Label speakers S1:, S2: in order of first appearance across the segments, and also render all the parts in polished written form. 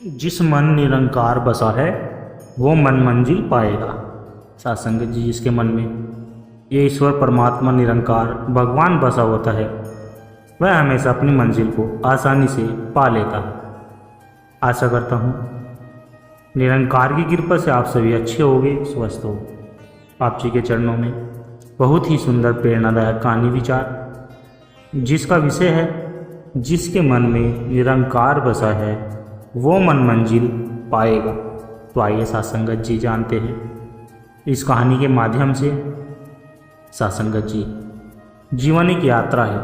S1: जिस मन निरंकार बसा है वो मन मंजिल पाएगा। सासंगत जी, जिसके मन में ये ईश्वर परमात्मा निरंकार भगवान बसा होता है वह हमेशा अपनी मंजिल को आसानी से पा लेता है। आशा करता हूँ निरंकार की कृपा से आप सभी अच्छे होंगे, स्वस्थ हो। आप जी के चरणों में बहुत ही सुंदर प्रेरणादायक कहानी विचार, जिसका विषय है जिसके मन में निरंकार बसा है वो मन मंजिल पाएगा। तो आइए सासंगत जी जानते हैं इस कहानी के माध्यम से। सासंगत जी, जीवन एक यात्रा है,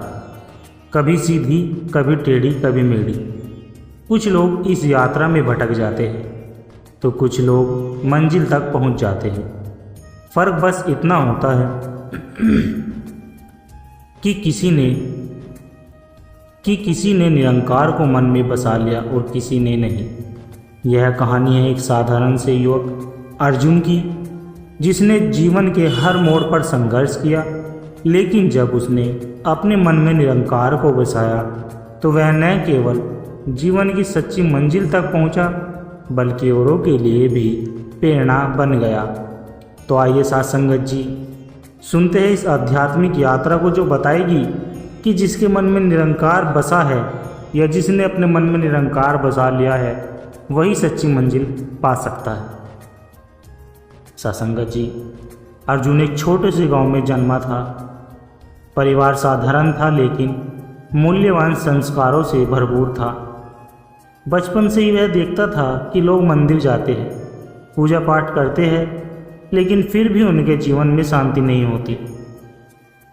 S1: कभी सीधी, कभी टेढ़ी, कभी मेढ़ी। कुछ लोग इस यात्रा में भटक जाते हैं तो कुछ लोग मंजिल तक पहुंच जाते हैं। फर्क बस इतना होता है कि किसी ने निरंकार को मन में बसा लिया और किसी ने नहीं। यह कहानी है एक साधारण से युवक अर्जुन की, जिसने जीवन के हर मोड़ पर संघर्ष किया, लेकिन जब उसने अपने मन में निरंकार को बसाया तो वह न केवल जीवन की सच्ची मंजिल तक पहुंचा बल्कि औरों के लिए भी प्रेरणा बन गया। तो आइए सासंगत जी सुनते हैं इस आध्यात्मिक यात्रा को, जो बताएगी कि जिसके मन में निरंकार बसा है या जिसने अपने मन में निरंकार बसा लिया है वही सच्ची मंजिल पा सकता है। सासंगत जी, अर्जुन एक छोटे से गांव में जन्मा था। परिवार साधारण था लेकिन मूल्यवान संस्कारों से भरपूर था। बचपन से ही वह देखता था कि लोग मंदिर जाते हैं, पूजा पाठ करते हैं, लेकिन फिर भी उनके जीवन में शांति नहीं होती।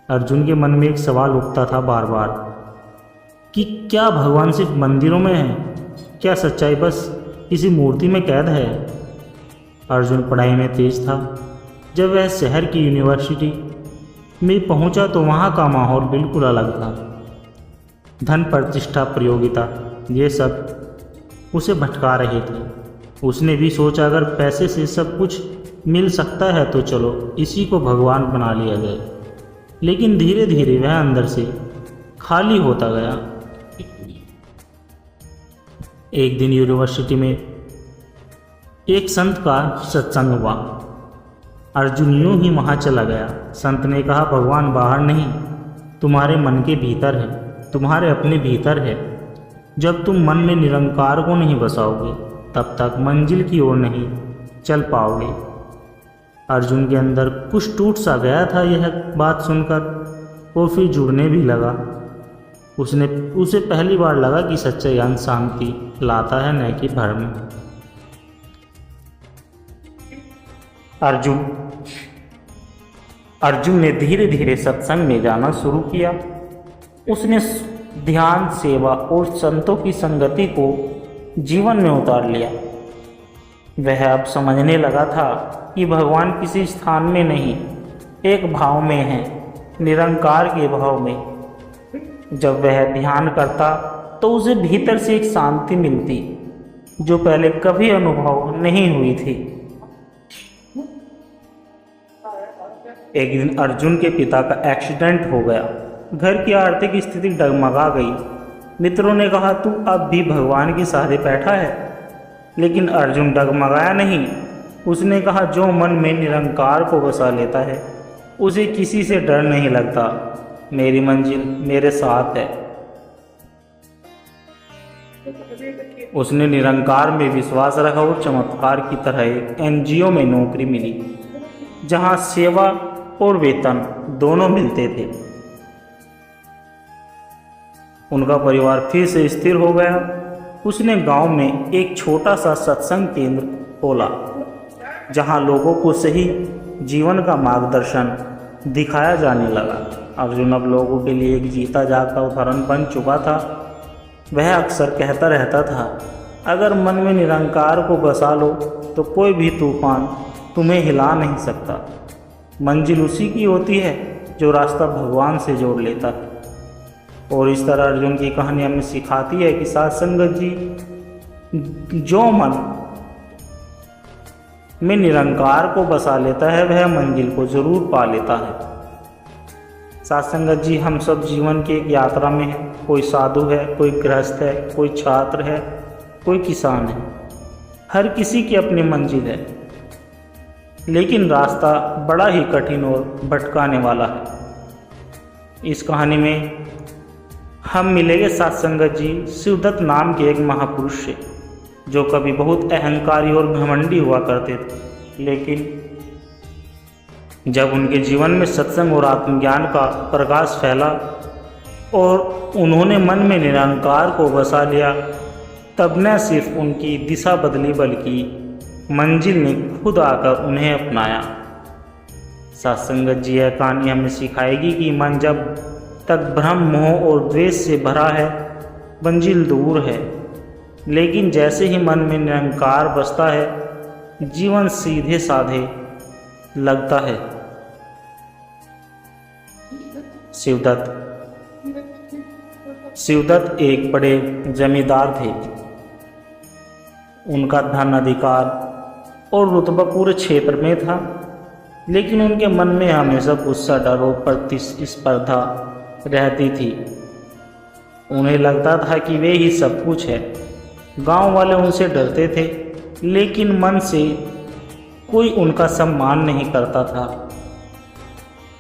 S1: अर्जुन के मन में एक सवाल उठता था बार बार कि क्या भगवान सिर्फ मंदिरों में है? क्या सच्चाई बस किसी मूर्ति में कैद है? अर्जुन पढ़ाई में तेज था। जब वह शहर की यूनिवर्सिटी में पहुंचा तो वहां का माहौल बिल्कुल अलग था। धन, प्रतिष्ठा, प्रतियोगिता, ये सब उसे भटका रहे थे। उसने भी सोचा अगर पैसे से सब कुछ मिल सकता है तो चलो इसी को भगवान बना लिया जाए। लेकिन धीरे धीरे वह अंदर से खाली होता गया। एक दिन यूनिवर्सिटी में एक संत का सत्संग हुआ। अर्जुन यूं ही वहां चला गया। संत ने कहा, भगवान बाहर नहीं, तुम्हारे मन के भीतर है, तुम्हारे अपने भीतर है। जब तुम मन में निरंकार को नहीं बसाओगे तब तक मंजिल की ओर नहीं चल पाओगे। अर्जुन के अंदर कुछ टूट सा गया था यह बात सुनकर, और फिर जुड़ने भी लगा। उसे पहली बार लगा कि सच्चा ज्ञान शांति लाता है, न कि भ्रम। अर्जुन ने धीरे धीरे सत्संग में जाना शुरू किया। उसने ध्यान, सेवा और संतों की संगति को जीवन में उतार लिया। वह अब समझने लगा था कि भगवान किसी स्थान में नहीं, एक भाव में है, निरंकार के भाव में। जब वह ध्यान करता तो उसे भीतर से एक शांति मिलती जो पहले कभी अनुभव नहीं हुई थी। एक दिन अर्जुन के पिता का एक्सीडेंट हो गया। घर की आर्थिक स्थिति डगमगा गई। मित्रों ने कहा, तू अब भी भगवान के सहारे बैठा है। लेकिन अर्जुन डगमगाया नहीं। उसने कहा, जो मन में निरंकार को बसा लेता है उसे किसी से डर नहीं लगता। मेरी मंजिल मेरे साथ है। उसने निरंकार में विश्वास रखा और चमत्कार की तरह एक एनजीओ में नौकरी मिली, जहां सेवा और वेतन दोनों मिलते थे। उनका परिवार फिर से स्थिर हो गया। उसने गांव में एक छोटा सा सत्संग केंद्र खोला, जहां लोगों को सही जीवन का मार्गदर्शन दिखाया जाने लगा। अर्जुन अब लोगों के लिए एक जीता जागता उदाहरण बन चुका था। वह अक्सर कहता रहता था, अगर मन में निरंकार को बसा लो तो कोई भी तूफान तुम्हें हिला नहीं सकता। मंजिल उसी की होती है जो रास्ता भगवान से जोड़ लेता है। और इस तरह अर्जुन की कहानी हमें सिखाती है कि साधसंगत जी, जो मन में निरंकार को बसा लेता है वह मंजिल को जरूर पा लेता है। साधसंगत जी, हम सब जीवन की एक यात्रा में हैं। कोई साधु है, कोई गृहस्थ है, कोई छात्र है, कोई किसान है। हर किसी की अपनी मंजिल है, लेकिन रास्ता बड़ा ही कठिन और भटकाने वाला है। इस कहानी में हम मिलेंगे सत्संगत जी शिवदत्त नाम के एक महापुरुष से, जो कभी बहुत अहंकारी और घमंडी हुआ करते थे, लेकिन जब उनके जीवन में सत्संग और आत्मज्ञान का प्रकाश फैला और उन्होंने मन में निरंकार को बसा लिया, तब न सिर्फ उनकी दिशा बदली बल्कि मंजिल ने खुद आकर उन्हें अपनाया। सत्संगत जी यह कहानी हमें सिखाएगी कि मन जब तक भ्रम, मोह और द्वेष से भरा है, मंजिल दूर है, लेकिन जैसे ही मन में निरंकार बसता है, जीवन सीधे साधे लगता है। शिवदत्त एक बड़े जमींदार थे। उनका धन, अधिकार और रुतबा पूरे क्षेत्र में था, लेकिन उनके मन में हमेशा गुस्सा, डर और प्रतिस्पर्धा रहती थी। उन्हें लगता था कि वे ही सब कुछ है। गांव वाले उनसे डरते थे, लेकिन मन से कोई उनका सम्मान नहीं करता था।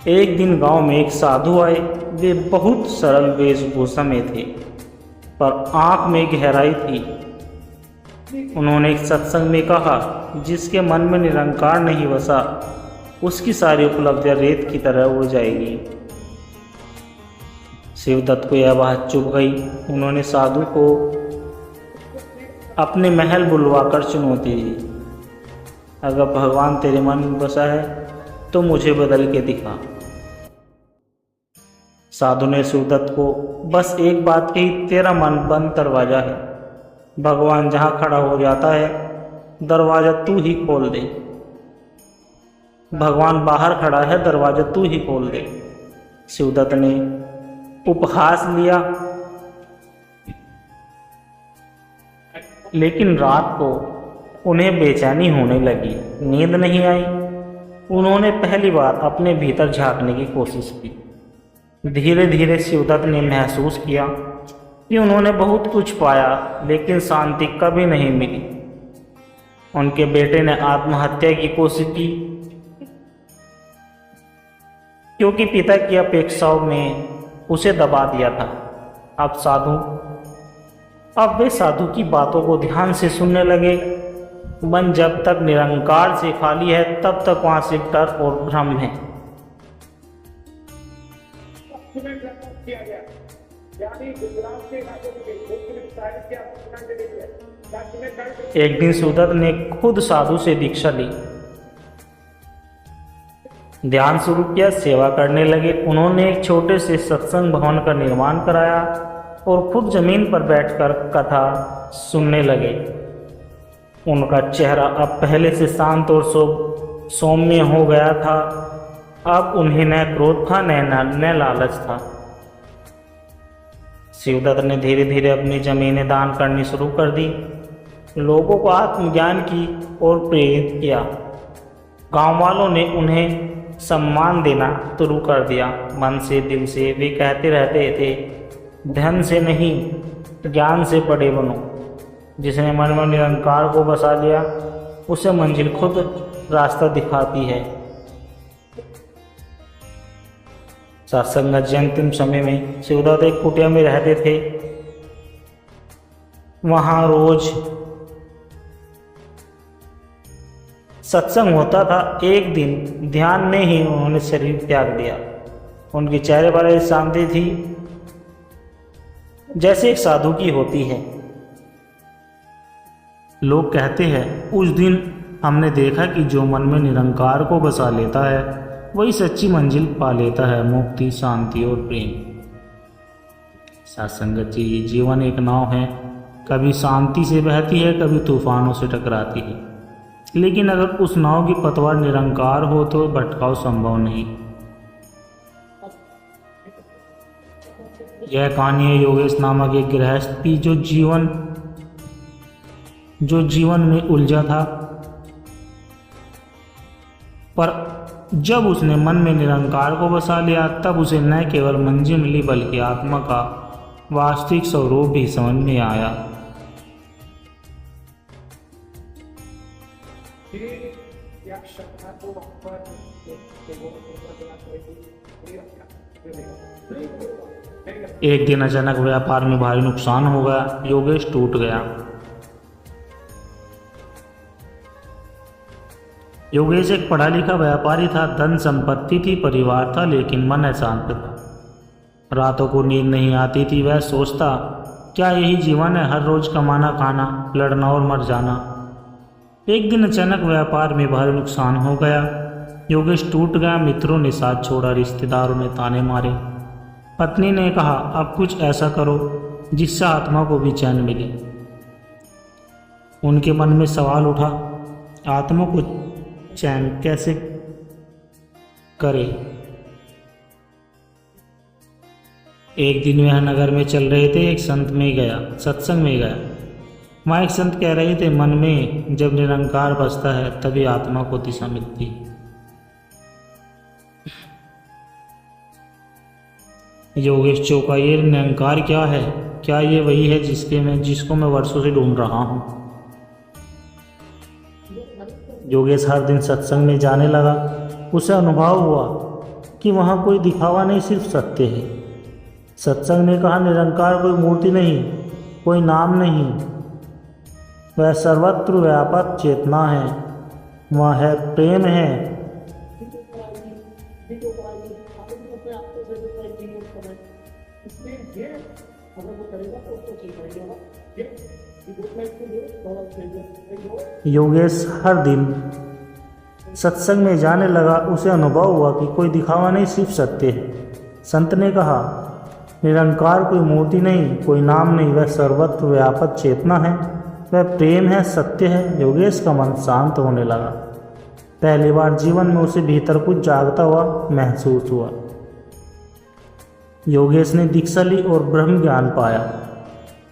S1: एक दिन गांव में एक साधु आए। वे बहुत सरल वेशभूषा में थे, पर आंख में गहराई थी। उन्होंने एक सत्संग में कहा, जिसके मन में निरंकार नहीं बसा, उसकी सारी उपलब्धियां रेत की तरह उड़ जाएगी। शिवदत्त को यह बात चुभ गई। उन्होंने साधु को अपने महल बुलवाकर चुनौती दी, अगर भगवान तेरे मन में बसा है तो मुझे बदल के दिखा। साधु ने शिवदत्त को बस एक बात कही, तेरा मन बंद दरवाजा है। भगवान जहाँ खड़ा हो जाता है, दरवाजा तू ही खोल दे। भगवान बाहर खड़ा है, दरवाजा तू ही खोल दे। शिवदत्त ने उपहास लिया, लेकिन रात को उन्हें बेचैनी होने लगी, नींद नहीं आई। उन्होंने पहली बार अपने भीतर झांकने की कोशिश की। धीरे धीरे शिवदत्त ने महसूस किया कि उन्होंने बहुत कुछ पाया, लेकिन शांति कभी नहीं मिली। उनके बेटे ने आत्महत्या की कोशिश की, क्योंकि पिता की अपेक्षाओं में उसे दबा दिया था। अब वे साधु की बातों को ध्यान से सुनने लगे। मन जब तक निरंकार से खाली है, तब तक वहां से डर और भ्रम है। एक दिन शिवदत्त ने खुद साधु से दीक्षा ली, ध्यान शुरू किया, सेवा करने लगे। उन्होंने एक छोटे से सत्संग भवन का निर्माण कराया और खुद जमीन पर बैठकर कथा सुनने लगे। उनका चेहरा अब पहले से शांत और सौम्य हो गया था। अब उन्हें न क्रोध था, न लालच था। शिवदत्त ने धीरे धीरे अपनी जमीनें दान करनी शुरू कर दी, लोगों को आत्मज्ञान की ओर प्रेरित किया। गांव वालों ने उन्हें सम्मान देना शुरू कर दिया। मन से, दिल से वे कहते रहते थे, धन से नहीं, ज्ञान से बड़े बनो। जिसने मन में निरंकार को बसा लिया, उसे मंजिल खुद रास्ता दिखाती है। सत्संगत जी अंतिम समय में शिवदत्त एक कुटिया में रहते थे। वहां रोज सत्संग होता था। एक दिन ध्यान में ही उन्होंने शरीर त्याग दिया। उनके चेहरे पर एक शांति थी, जैसे एक साधु की होती है। लोग कहते हैं, उस दिन हमने देखा कि जो मन में निरंकार को बसा लेता है, वही सच्ची मंजिल पा लेता है, मुक्ति, शांति और प्रेम। सत्संगत जी, जीवन एक नाव है, कभी शांति से बहती है, कभी तूफानों से टकराती है। लेकिन अगर उस नाव की पतवार निरंकार हो तो भटकाव संभव नहीं। यह कहानी है योगेश नामक एक गृहस्थ की, जो जीवन में उलझा था, पर जब उसने मन में निरंकार को बसा लिया, तब उसे न केवल मंजिल मिली बल्कि आत्मा का वास्तविक स्वरूप भी समझ में आया। एक दिन अचानक व्यापार में भारी नुकसान हो गया। योगेश टूट गया। योगेश एक पढ़ा लिखा व्यापारी था, धन संपत्ति थी, परिवार था, लेकिन मन अशांत था। रातों को नींद नहीं आती थी। वह सोचता, क्या यही जीवन है? हर रोज कमाना खाना, लड़ना और मर जाना। एक दिन अचानक व्यापार में भारी नुकसान हो गया। योगेश टूट गया। मित्रों ने साथ छोड़ा, रिश्तेदारों ने ताने मारे। पत्नी ने कहा, अब कुछ ऐसा करो जिससे आत्मा को भी चैन मिले। उनके मन में सवाल उठा, आत्मा को चैन कैसे करे? एक दिन वह नगर में चल रहे थे। एक सत्संग में गया। वहाँ एक संत कह रहे थे, मन में जब निरंकार बसता है तभी आत्मा को दिशा मिलती है। योगेश चौंका, ये निरंकार क्या है? क्या ये वही है जिसको मैं वर्षों से ढूंढ रहा हूँ? योगेश हर दिन सत्संग में जाने लगा। उसे अनुभव हुआ कि वहाँ कोई दिखावा नहीं, सिर्फ सत्य है। सत्संग ने कहा, निरंकार कोई मूर्ति नहीं, कोई नाम नहीं, वह सर्वत्र व्यापक चेतना है। वह है प्रेम है। योगेश हर दिन सत्संग में जाने लगा। उसे अनुभव हुआ कि कोई दिखावा नहीं, सिर्फ सत्य है। संत ने कहा, निरंकार कोई मूर्ति नहीं, कोई नाम नहीं, वह सर्वत्र व्यापक चेतना है, वह प्रेम है, सत्य है। योगेश का मन शांत होने लगा। पहली बार जीवन में उसे भीतर कुछ जागता हुआ महसूस हुआ। योगेश ने दीक्षा ली और ब्रह्म ज्ञान पाया।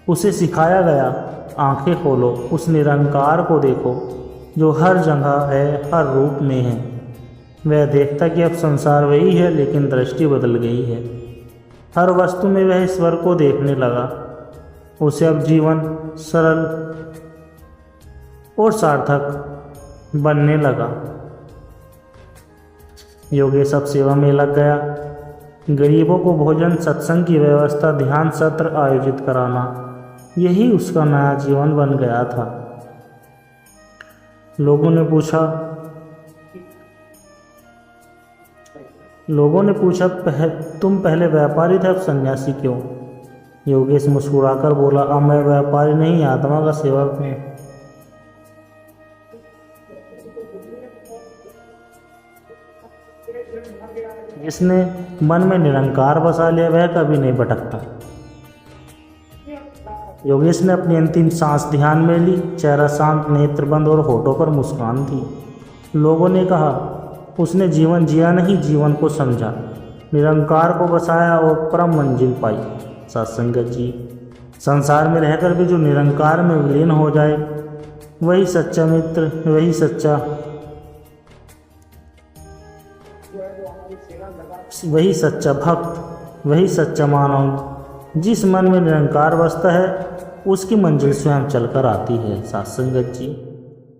S1: उसे सिखाया गया, आंखें खोलो, उस निरंकार को देखो जो हर जगह है, हर रूप में है। वह देखता कि अब संसार वही है, लेकिन दृष्टि बदल गई है। हर वस्तु में वह ईश्वर को देखने लगा। उसे अब जीवन सरल और सार्थक बनने लगा। योगेश अब सेवा में लग गया। गरीबों को भोजन, सत्संग की व्यवस्था, ध्यान सत्र आयोजित कराना, यही उसका नया जीवन बन गया था। लोगों ने पूछा, तुम पहले व्यापारी थे, अब सन्यासी क्यों? योगेश मुस्कुराकर बोला, अब मैं व्यापारी नहीं, आत्मा का सेवक हूँ। जिसने मन में निरंकार बसा लिया वह कभी नहीं भटकता। योगेश ने अपनी अंतिम सांस ध्यान में ली। चेहरा शांत, नेत्र बंद और होठों पर मुस्कान थी। लोगों ने कहा, उसने जीवन जिया नहीं, जीवन को समझा, निरंकार को बसाया और परम मंजिल पाई। सत्संगत जी, संसार में रहकर भी जो निरंकार में विलीन हो जाए, वही सच्चा मित्र, वही सच्चा भक्त, वही सच्चा मानव। जिस मन में निरंकार बसता है उसकी मंजिल स्वयं चलकर आती है। सत्संगत जी,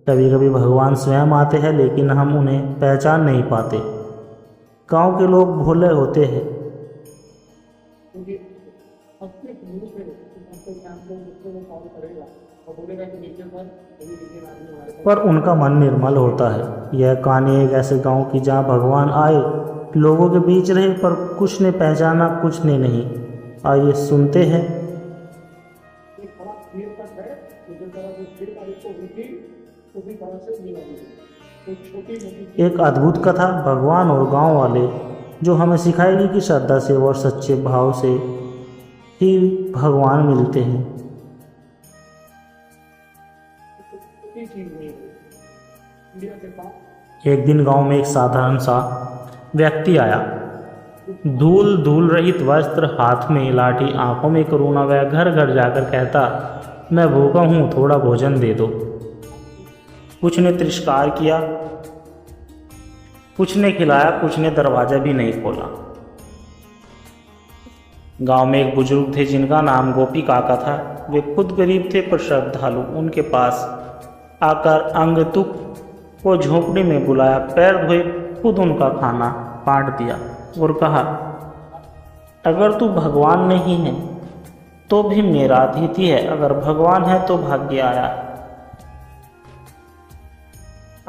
S1: कभी कभी भगवान स्वयं आते हैं, लेकिन हम उन्हें पहचान नहीं पाते। गांव के लोग भोले होते हैं, पर उनका मन निर्मल होता है। यह कहानी एक ऐसे गांव की जहां भगवान आए, लोगों के बीच रहे, पर कुछ ने पहचाना, कुछ ने नहीं। आइए सुनते हैं। एक अद्भुत कथा, भगवान और गांव वाले, जो हमें सिखाएगी कि श्रद्धा से और सच्चे भाव से ही भगवान मिलते हैं। एक दिन गांव में एक साधारण सा व्यक्ति आया। धूल रहित वस्त्र, हाथ में लाठी, आंखों में करुणा। वह घर घर जाकर कहता, मैं भूखा हूँ, थोड़ा भोजन दे दो। कुछ ने तिरस्कार किया, कुछ ने खिलाया, कुछ ने दरवाजा भी नहीं खोला। गांव में एक बुजुर्ग थे जिनका नाम गोपी काका था। वे खुद गरीब थे पर श्रद्धालु। उनके पास आकर अंगतुक वो झोंपड़ी में बुलाया, पैर धोए, खुद उनका खाना बांट दिया और कहा, अगर तू भगवान नहीं है तो भी मेरा अतिथि है, अगर भगवान है तो भाग्य आया।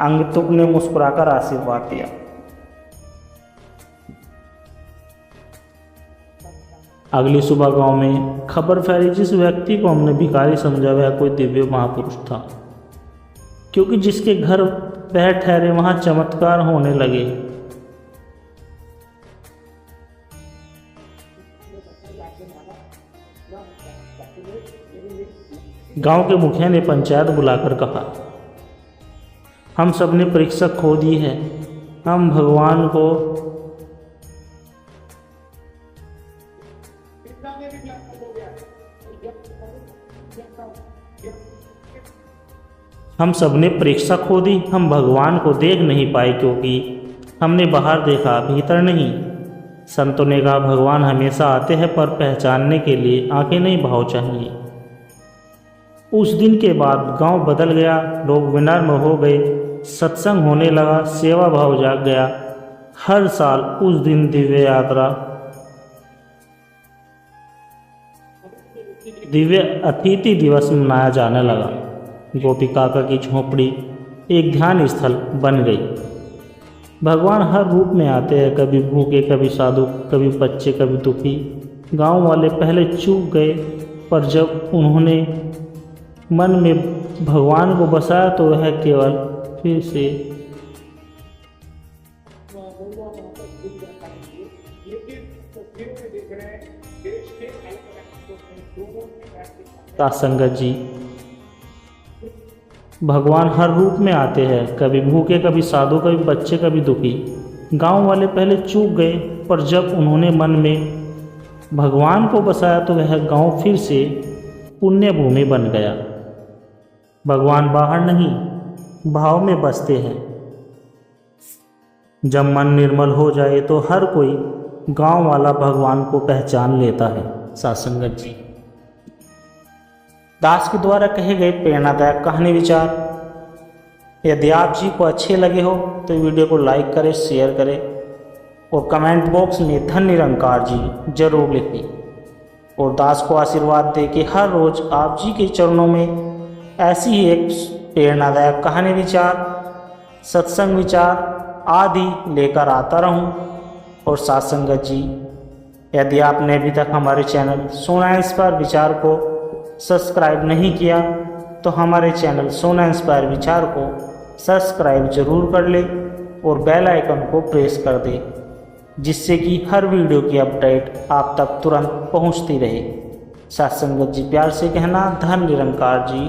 S1: अंगतुक ने मुस्कुराकर आशीर्वाद दिया। अगली सुबह गांव में खबर फैली, जिस व्यक्ति को हमने भिखारी समझा वह कोई दिव्य महापुरुष था, क्योंकि जिसके घर वह ठहरे वहां चमत्कार होने लगे। गांव के मुखिया ने पंचायत बुलाकर कहा, हम सब ने परीक्षा खो दी है, हम भगवान को हम भगवान को देख नहीं पाए, क्योंकि हमने बाहर देखा भीतर नहीं। संतों ने कहा, भगवान हमेशा आते हैं पर पहचानने के लिए आंखें नहीं, भाव चाहिए। उस दिन के बाद गांव बदल गया, लोग विनम्र हो गए, सत्संग होने लगा, सेवा भाव जाग गया। हर साल उस दिन दिव्य अतिथि दिवस मनाया जाने लगा। गोपी काका की झोंपड़ी एक ध्यान स्थल बन गई। भगवान हर रूप में आते हैं, कभी भूखे, कभी साधु, कभी बच्चे, कभी दुखी। गांव वाले पहले चूक गए, पर जब उन्होंने मन में भगवान को बसाया तो वह केवल फिर से संगत जी, भगवान हर रूप में आते हैं, कभी भूखे, कभी साधु, कभी बच्चे, कभी दुखी। गांव वाले पहले चूक गए, पर जब उन्होंने मन में भगवान को बसाया तो वह गांव फिर से पुण्य भूमि बन गया। भगवान बाहर नहीं, भाव में बसते हैं। जब मन निर्मल हो जाए तो हर कोई गांव वाला भगवान को पहचान लेता है। सासंगत जी, दास के द्वारा कहे गए प्रेरणादायक कहानी विचार यदि आप जी को अच्छे लगे हो तो वीडियो को लाइक करें, शेयर करें और कमेंट बॉक्स में धन निरंकार जी जरूर लिखें। और दास को आशीर्वाद दे कि हर रोज आप जी के चरणों में ऐसी ही एक प्रेरणादायक कहानी विचार, सत्संग विचार आदि लेकर आता रहूं। और सासंगत जी, यदि आपने अभी तक हमारे चैनल सोना इंस्पायर विचार को सब्सक्राइब नहीं किया तो हमारे चैनल सोना इंस्पायर विचार को सब्सक्राइब जरूर कर ले और बेल आइकन को प्रेस कर दे, जिससे कि हर वीडियो की अपडेट आप तक तुरंत पहुंचती रहे। सासंगत जी, प्यार से कहना, धन निरंकार जी